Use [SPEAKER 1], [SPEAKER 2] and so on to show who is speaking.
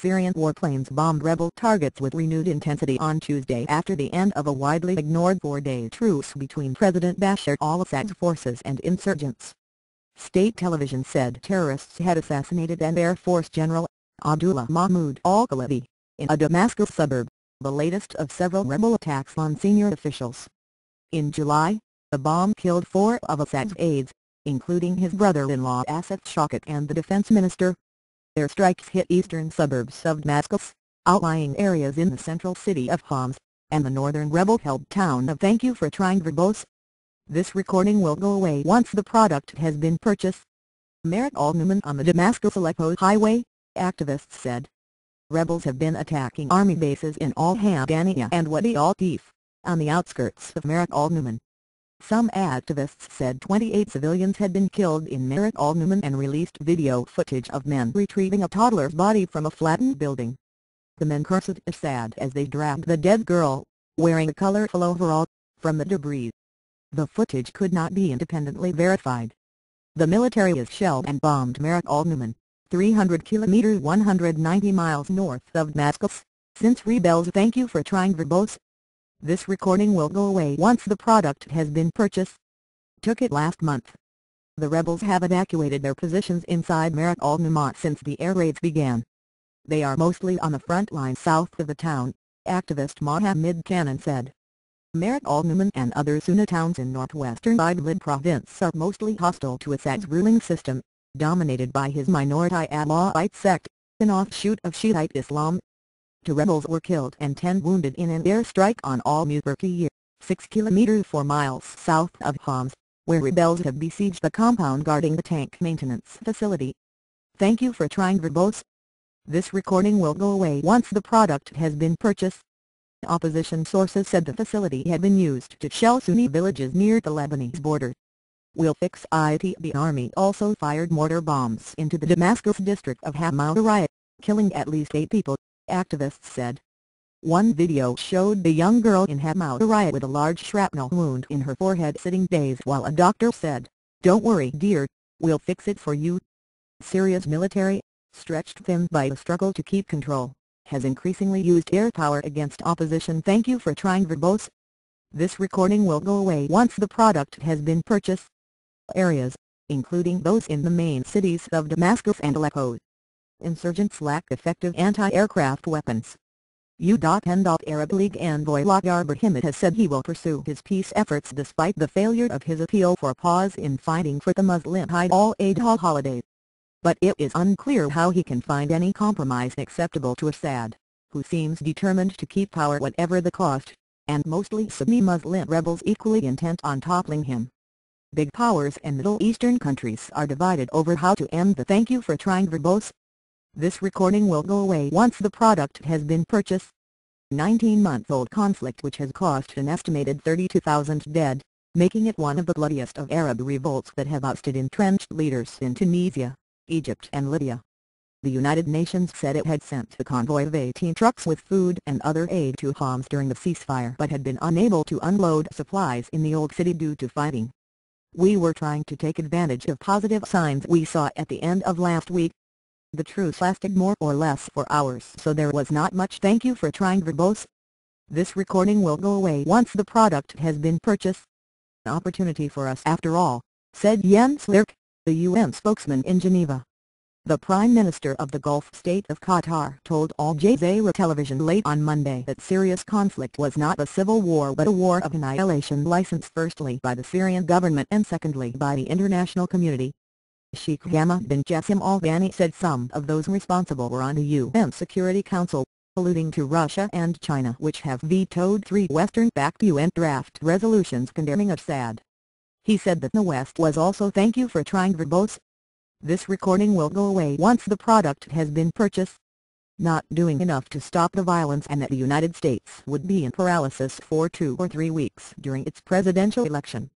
[SPEAKER 1] Syrian warplanes bombed rebel targets with renewed intensity on Tuesday after the end of a widely ignored four-day truce between President Bashar al-Assad's forces and insurgents. State television said terrorists had assassinated an Air Force General, Abdullah Mahmoud al-Khalifi, in a Damascus suburb, the latest of several rebel attacks on senior officials. In July, the bomb killed four of Assad's aides, including his brother-in-law Asad Shaukat and the defense minister. Airstrikes hit eastern suburbs of Damascus, outlying areas in the central city of Homs, and the northern rebel-held town of Thank You for Trying Verbose. This recording will go away once the product has been purchased. Merit al-Numan on the Damascus-Aleppo highway, activists said. Rebels have been attacking army bases in al-Hamdaniya and Wadi al-Tif, on the outskirts of Merit al-Numan. Some activists said 28 civilians had been killed in Merit al-Numan and released video footage of men retrieving a toddler's body from a flattened building. The men cursed Assad as they dragged the dead girl, wearing a colorful overall, from the debris. The footage could not be independently verified. The military has shelled and bombed Merit al-Numan, 300 kilometers 190 miles north of Damascus, since rebels Thank You for Trying Verbose. This recording will go away once the product has been purchased. Took it last month. The rebels have evacuated their positions inside Merit al-Numan since the air raids began. They are mostly on the front line south of the town, activist Mohammed Cannon said. Merit al-Numan and other Sunni towns in northwestern Idlib province are mostly hostile to Assad's ruling system, dominated by his minority Alawite sect, an offshoot of Shiite Islam. 2 rebels were killed and 10 wounded in an airstrike on al-Mubarkiyah, 6 kilometers 4 miles south of Homs, where rebels have besieged the compound guarding the tank maintenance facility. Thank you for trying verbose. This recording will go away once the product has been purchased. Opposition sources said the facility had been used to shell Sunni villages near the Lebanese border. We'll fix it. The army also fired mortar bombs into the Damascus district of Hamoudariyah, killing at least 8 people, activists said. One video showed the young girl in Hamoudariyah with a large shrapnel wound in her forehead sitting dazed while a doctor said, "Don't worry dear, we'll fix it for you." Syria's military, stretched thin by the struggle to keep control, has increasingly used air power against opposition. Thank you for trying verbose. This recording will go away once the product has been purchased. Areas, including those in the main cities of Damascus and Aleppo. Insurgents lack effective anti-aircraft weapons. Arab League envoy Lakhdar Brahimi has said he will pursue his peace efforts despite the failure of his appeal for a pause in fighting for the Muslim Eid al-Adha holiday. But it is unclear how he can find any compromise acceptable to Assad, who seems determined to keep power whatever the cost, and mostly Sunni Muslim rebels equally intent on toppling him. Big powers and Middle Eastern countries are divided over how to end the Thank You for Trying verbose. This recording will go away once the product has been purchased. 19-month-old conflict which has cost an estimated 32,000 dead, making it one of the bloodiest of Arab revolts that have ousted entrenched leaders in Tunisia, Egypt and Libya. The United Nations said it had sent a convoy of 18 trucks with food and other aid to Homs during the ceasefire but had been unable to unload supplies in the old city due to fighting. "We were trying to take advantage of positive signs we saw at the end of last week. The truce lasted more or less 4 hours, so there was not much thank you for trying verbose. This recording will go away once the product has been purchased. Opportunity for us after all," said Jens Lierk, the UN spokesman in Geneva. The Prime Minister of the Gulf state of Qatar told Al Jazeera television late on Monday that Syria's conflict was not a civil war but a war of annihilation licensed firstly by the Syrian government and secondly by the international community. Sheikh Hamad bin Jassim Al Thani said some of those responsible were on the UN Security Council, alluding to Russia and China which have vetoed 3 Western-backed UN draft resolutions condemning Assad. He said that the West was also thank you for trying verbose. This recording will go away once the product has been purchased. Not doing enough to stop the violence and that the United States would be in paralysis for 2 or 3 weeks during its presidential election.